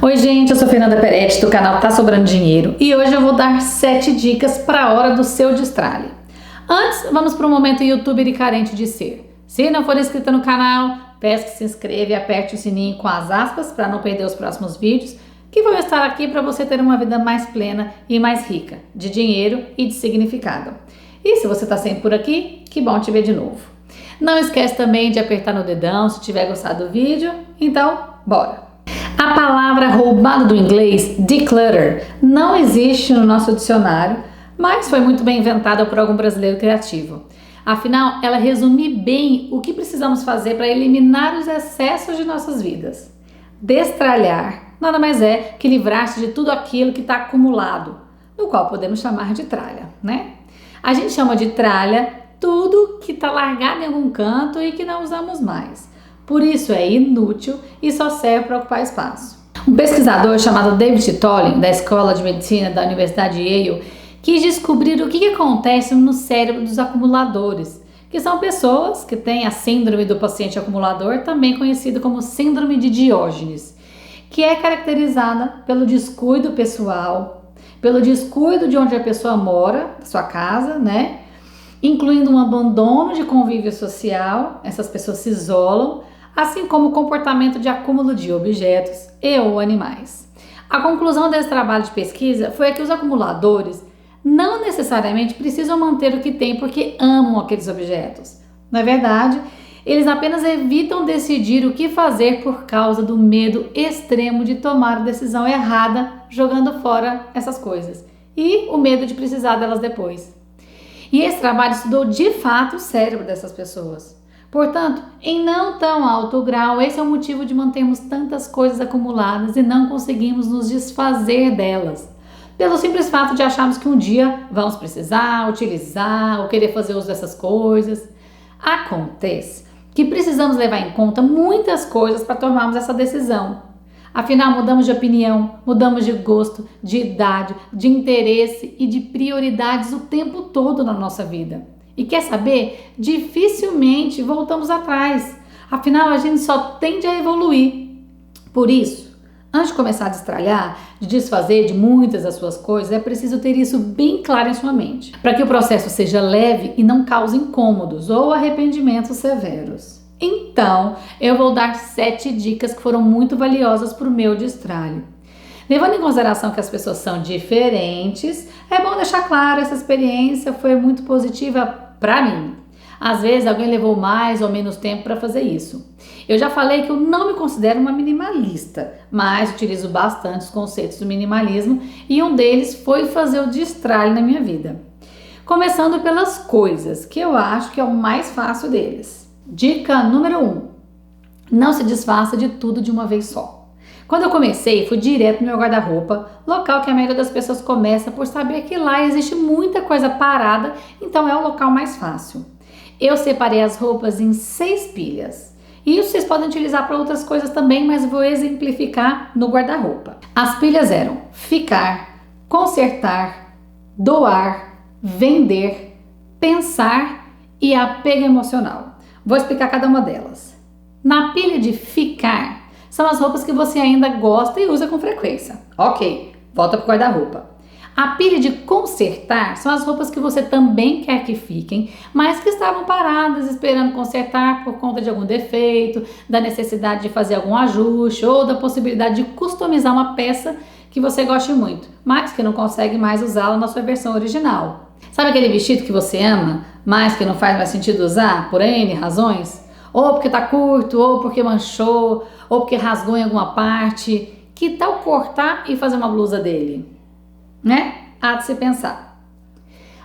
Oi gente, eu sou Fernanda Peretti do canal Tá Sobrando Dinheiro e hoje eu vou dar 7 dicas para a hora do seu destralhe. Antes, vamos para o momento youtuber e carente de ser. Se não for inscrito no canal, peço que se inscreva e aperte o sininho com as aspas para não perder os próximos vídeos que vão estar aqui para você ter uma vida mais plena e mais rica de dinheiro e de significado. E se você está sempre por aqui, que bom te ver de novo. Não esquece também de apertar no dedão se tiver gostado do vídeo, então bora! A palavra roubada do inglês, declutter, não existe no nosso dicionário, mas foi muito bem inventada por algum brasileiro criativo. Afinal, ela resume bem o que precisamos fazer para eliminar os excessos de nossas vidas. Destralhar nada mais é que livrar-se de tudo aquilo que está acumulado, no qual podemos chamar de tralha, né? A gente chama de tralha tudo que está largado em algum canto e que não usamos mais. Por isso é inútil e só serve para ocupar espaço. Um pesquisador chamado David Tolley, da Escola de Medicina da Universidade de Yale, quis descobrir o que acontece no cérebro dos acumuladores, que são pessoas que têm a síndrome do paciente acumulador, também conhecida como síndrome de Diógenes, que é caracterizada pelo descuido pessoal, pelo descuido de onde a pessoa mora, sua casa, né? Incluindo um abandono de convívio social, essas pessoas se isolam, assim como o comportamento de acúmulo de objetos e ou animais. A conclusão desse trabalho de pesquisa foi que os acumuladores não necessariamente precisam manter o que têm porque amam aqueles objetos. Na verdade, eles apenas evitam decidir o que fazer por causa do medo extremo de tomar a decisão errada jogando fora essas coisas e o medo de precisar delas depois. E esse trabalho estudou de fato o cérebro dessas pessoas. Portanto, em não tão alto grau, esse é o motivo de mantermos tantas coisas acumuladas e não conseguimos nos desfazer delas. Pelo simples fato de acharmos que um dia vamos precisar, utilizar ou querer fazer uso dessas coisas. Acontece que precisamos levar em conta muitas coisas para tomarmos essa decisão. Afinal, mudamos de opinião, mudamos de gosto, de idade, de interesse e de prioridades o tempo todo na nossa vida. E quer saber? Dificilmente voltamos atrás. Afinal, a gente só tende a evoluir. Por isso, antes de começar a destralhar, de desfazer de muitas das suas coisas, é preciso ter isso bem claro em sua mente, para que o processo seja leve e não cause incômodos ou arrependimentos severos. Então, eu vou dar 7 dicas que foram muito valiosas para o meu destralhe. Levando em consideração que as pessoas são diferentes, é bom deixar claro, essa experiência foi muito positiva para mim. Às vezes alguém levou mais ou menos tempo para fazer isso. Eu já falei que eu não me considero uma minimalista, mas utilizo bastante os conceitos do minimalismo e um deles foi fazer o destralhe na minha vida. Começando pelas coisas, que eu acho que é o mais fácil deles. Dica número 1. Não se desfaça de tudo de uma vez só. Quando eu comecei, fui direto no meu guarda-roupa, local que a maioria das pessoas começa por saber que lá existe muita coisa parada, então é o local mais fácil. Eu separei as roupas em 6 pilhas. E isso vocês podem utilizar para outras coisas também, mas vou exemplificar no guarda-roupa. As pilhas eram ficar, consertar, doar, vender, pensar e apego emocional. Vou explicar cada uma delas. Na pilha de ficar, são as roupas que você ainda gosta e usa com frequência. Ok, volta para o guarda-roupa. A pilha de consertar são as roupas que você também quer que fiquem, mas que estavam paradas esperando consertar por conta de algum defeito, da necessidade de fazer algum ajuste ou da possibilidade de customizar uma peça que você goste muito, mas que não consegue mais usá-la na sua versão original. Sabe aquele vestido que você ama, mas que não faz mais sentido usar por N razões? Ou porque tá curto, ou porque manchou, ou porque rasgou em alguma parte. Que tal cortar e fazer uma blusa dele? Né? Há de se pensar.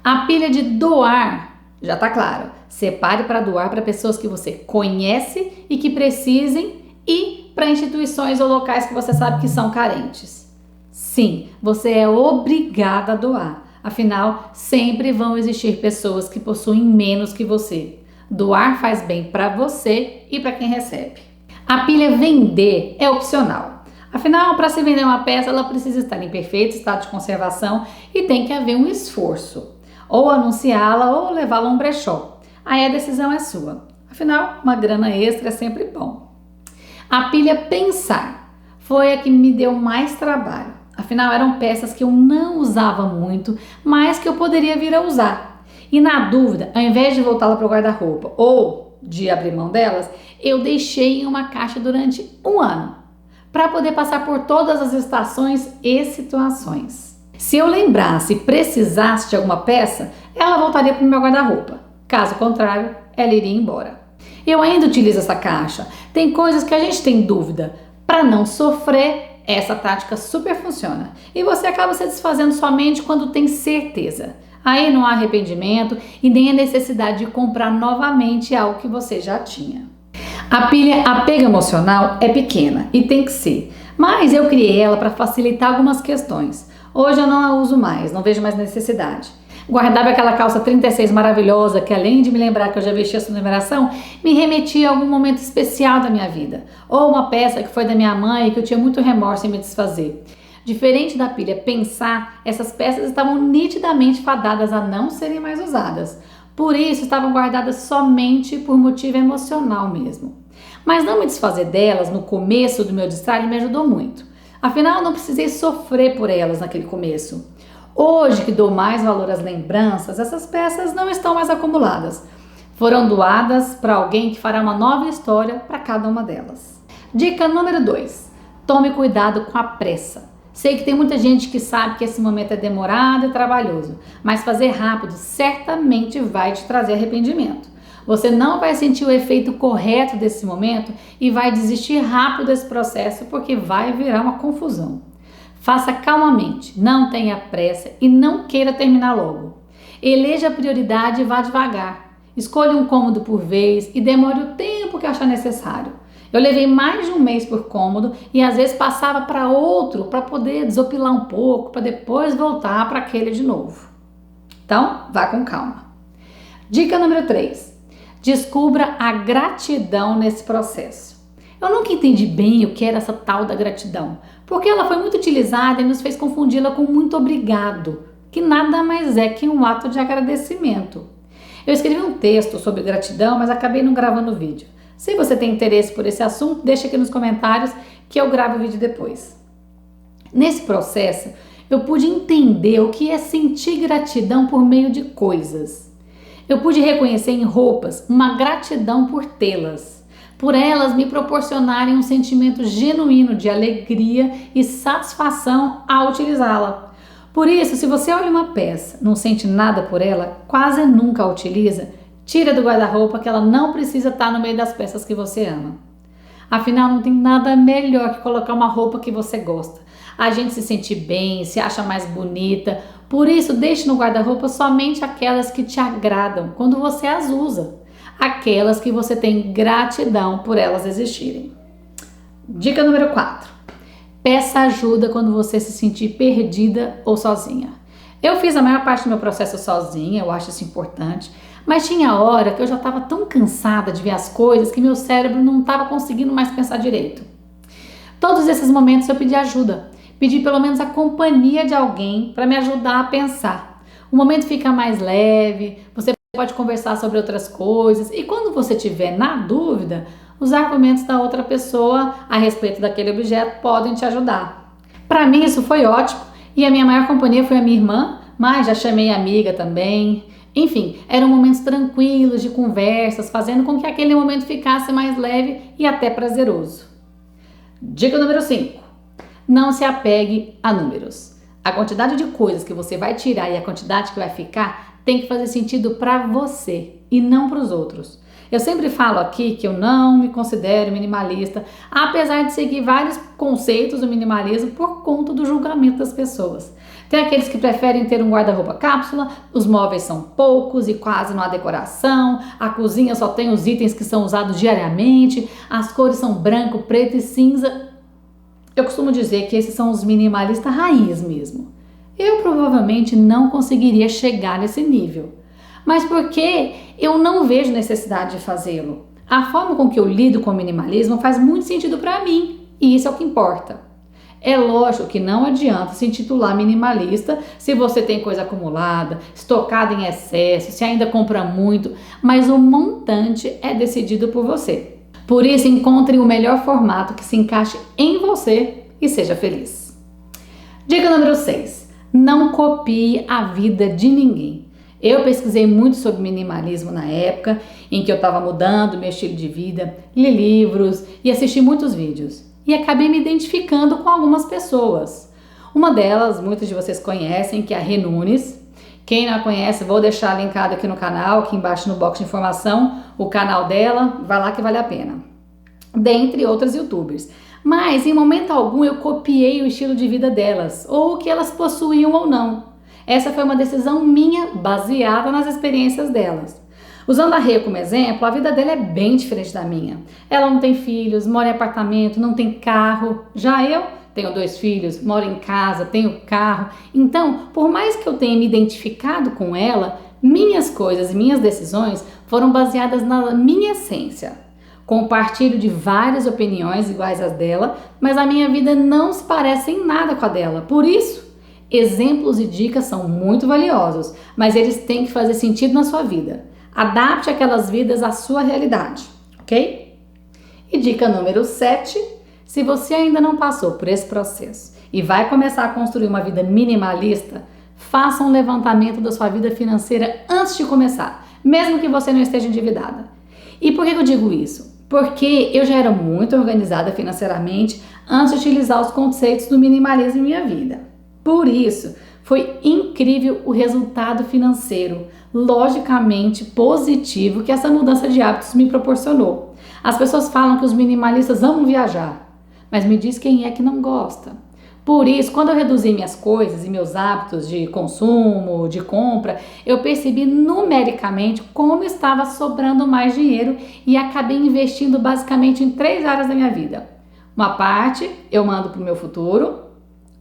A pilha de doar, já tá claro. Separe para doar para pessoas que você conhece e que precisem e para instituições ou locais que você sabe que são carentes. Sim, você é obrigada a doar. Afinal, sempre vão existir pessoas que possuem menos que você. Doar faz bem para você e para quem recebe. A pilha vender é opcional. Afinal, para se vender uma peça, ela precisa estar em perfeito estado de conservação e tem que haver um esforço. Ou anunciá-la ou levá-la a um brechó. Aí a decisão é sua. Afinal, uma grana extra é sempre bom. A pilha pensar foi a que me deu mais trabalho. Afinal, eram peças que eu não usava muito, mas que eu poderia vir a usar. E na dúvida, ao invés de voltá-la para o guarda-roupa ou de abrir mão delas, eu deixei em uma caixa durante um ano, para poder passar por todas as estações e situações. Se eu lembrasse e precisasse de alguma peça, ela voltaria para o meu guarda-roupa. Caso contrário, ela iria embora. Eu ainda utilizo essa caixa. Tem coisas que a gente tem dúvida. Para não sofrer, essa tática super funciona. E você acaba se desfazendo somente quando tem certeza. Aí não há arrependimento e nem a necessidade de comprar novamente algo que você já tinha. A pilha apego emocional é pequena e tem que ser, mas eu criei ela para facilitar algumas questões. Hoje eu não a uso mais, não vejo mais necessidade. Guardava aquela calça 36 maravilhosa que, além de me lembrar que eu já vesti essa numeração, me remetia a algum momento especial da minha vida. Ou uma peça que foi da minha mãe e que eu tinha muito remorso em me desfazer. Diferente da pilha pensar, essas peças estavam nitidamente fadadas a não serem mais usadas. Por isso, estavam guardadas somente por motivo emocional mesmo. Mas não me desfazer delas no começo do meu destralhe me ajudou muito. Afinal, eu não precisei sofrer por elas naquele começo. Hoje que dou mais valor às lembranças, essas peças não estão mais acumuladas. Foram doadas para alguém que fará uma nova história para cada uma delas. Dica número 2. Tome cuidado com a pressa. Sei que tem muita gente que sabe que esse momento é demorado e trabalhoso, mas fazer rápido certamente vai te trazer arrependimento. Você não vai sentir o efeito correto desse momento e vai desistir rápido desse processo porque vai virar uma confusão. Faça calmamente, não tenha pressa e não queira terminar logo. Eleja a prioridade e vá devagar. Escolha um cômodo por vez e demore o tempo que achar necessário. Eu levei mais de um mês por cômodo e às vezes passava para outro para poder desopilar um pouco, para depois voltar para aquele de novo. Então, vá com calma. Dica número 3. Descubra a gratidão nesse processo. Eu nunca entendi bem o que era essa tal da gratidão, porque ela foi muito utilizada e nos fez confundi-la com muito obrigado, que nada mais é que um ato de agradecimento. Eu escrevi um texto sobre gratidão, mas acabei não gravando o vídeo. Se você tem interesse por esse assunto, deixa aqui nos comentários que eu gravo o vídeo depois. Nesse processo, eu pude entender o que é sentir gratidão por meio de coisas. Eu pude reconhecer em roupas uma gratidão por tê-las, por elas me proporcionarem um sentimento genuíno de alegria e satisfação ao utilizá-la. Por isso, se você olha uma peça, não sente nada por ela, quase nunca a utiliza, tira do guarda-roupa que ela não precisa estar no meio das peças que você ama. Afinal, não tem nada melhor que colocar uma roupa que você gosta. A gente se sente bem, se acha mais bonita. Por isso, deixe no guarda-roupa somente aquelas que te agradam quando você as usa. Aquelas que você tem gratidão por elas existirem. Dica número 4. Peça ajuda quando você se sentir perdida ou sozinha. Eu fiz a maior parte do meu processo sozinha, eu acho isso importante. Mas tinha hora que eu já estava tão cansada de ver as coisas que meu cérebro não estava conseguindo mais pensar direito. Todos esses momentos eu pedi ajuda. Pedi pelo menos a companhia de alguém para me ajudar a pensar. O momento fica mais leve, você pode conversar sobre outras coisas e quando você estiver na dúvida, os argumentos da outra pessoa a respeito daquele objeto podem te ajudar. Para mim isso foi ótimo e a minha maior companhia foi a minha irmã, mas já chamei a amiga também. Enfim, eram momentos tranquilos de conversas, fazendo com que aquele momento ficasse mais leve e até prazeroso. Dica número 5. Não se apegue a números. A quantidade de coisas que você vai tirar e a quantidade que vai ficar tem que fazer sentido para você e não para os outros. Eu sempre falo aqui que eu não me considero minimalista, apesar de seguir vários conceitos do minimalismo por conta do julgamento das pessoas. Tem aqueles que preferem ter um guarda-roupa cápsula, os móveis são poucos e quase não há decoração, a cozinha só tem os itens que são usados diariamente, as cores são branco, preto e cinza. Eu costumo dizer que esses são os minimalistas raiz mesmo. Eu provavelmente não conseguiria chegar nesse nível. Mas porque eu não vejo necessidade de fazê-lo. A forma com que eu lido com o minimalismo faz muito sentido para mim e isso é o que importa. É lógico que não adianta se intitular minimalista se você tem coisa acumulada, estocada em excesso, se ainda compra muito, mas o montante é decidido por você. Por isso, encontre o melhor formato que se encaixe em você e seja feliz. Dica número 6. Não copie a vida de ninguém. Eu pesquisei muito sobre minimalismo na época em que eu estava mudando meu estilo de vida, li livros e assisti muitos vídeos. E acabei me identificando com algumas pessoas. Uma delas, muitos de vocês conhecem, que é a Rê Nunes. Quem não a conhece, vou deixar linkado aqui no canal, aqui embaixo no box de informação, o canal dela, vai lá que vale a pena. Dentre outras youtubers. Mas em momento algum eu copiei o estilo de vida delas, ou o que elas possuíam ou não. Essa foi uma decisão minha, baseada nas experiências delas. Usando a Rê como exemplo, a vida dela é bem diferente da minha. Ela não tem filhos, mora em apartamento, não tem carro. Já eu tenho 2 filhos, moro em casa, tenho carro. Então, por mais que eu tenha me identificado com ela, minhas coisas e minhas decisões foram baseadas na minha essência. Compartilho de várias opiniões iguais às dela, mas a minha vida não se parece em nada com a dela. Por isso, exemplos e dicas são muito valiosos, mas eles têm que fazer sentido na sua vida. Adapte aquelas vidas à sua realidade, ok? E dica número 7, se você ainda não passou por esse processo e vai começar a construir uma vida minimalista, faça um levantamento da sua vida financeira antes de começar, mesmo que você não esteja endividada. E por que eu digo isso? Porque eu já era muito organizada financeiramente antes de utilizar os conceitos do minimalismo em minha vida. Por isso, foi incrível o resultado financeiro, logicamente positivo, que essa mudança de hábitos me proporcionou. As pessoas falam que os minimalistas amam viajar, mas me diz quem é que não gosta. Por isso, quando eu reduzi minhas coisas e meus hábitos de consumo, de compra, eu percebi numericamente como estava sobrando mais dinheiro e acabei investindo basicamente em 3 áreas da minha vida. Uma parte eu mando para o meu futuro,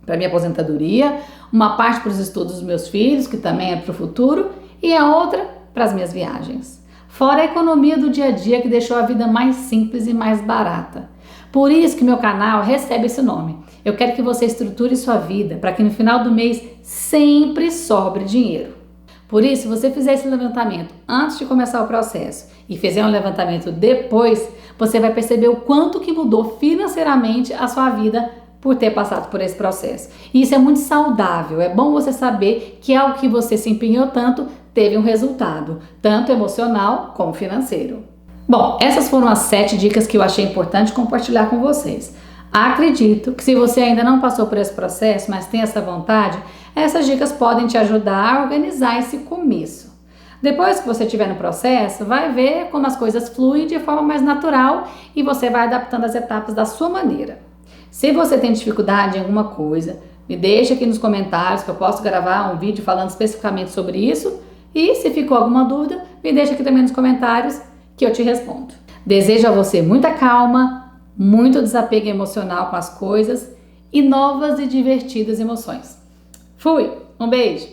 para minha aposentadoria, uma parte para os estudos dos meus filhos, que também é para o futuro, e a outra para as minhas viagens. Fora a economia do dia a dia que deixou a vida mais simples e mais barata. Por isso que meu canal recebe esse nome. Eu quero que você estruture sua vida para que no final do mês sempre sobre dinheiro. Por isso, se você fizer esse levantamento antes de começar o processo e fizer um levantamento depois, você vai perceber o quanto que mudou financeiramente a sua vida por ter passado por esse processo. E isso é muito saudável, é bom você saber que algo que você se empenhou tanto teve um resultado, tanto emocional como financeiro. Bom, essas foram as 7 dicas que eu achei importante compartilhar com vocês. Acredito que se você ainda não passou por esse processo, mas tem essa vontade, essas dicas podem te ajudar a organizar esse começo. Depois que você estiver no processo, vai ver como as coisas fluem de forma mais natural e você vai adaptando as etapas da sua maneira. Se você tem dificuldade em alguma coisa, me deixa aqui nos comentários que eu posso gravar um vídeo falando especificamente sobre isso. E se ficou alguma dúvida, me deixa aqui também nos comentários que eu te respondo. Desejo a você muita calma, muito desapego emocional com as coisas e novas e divertidas emoções. Fui! Um beijo!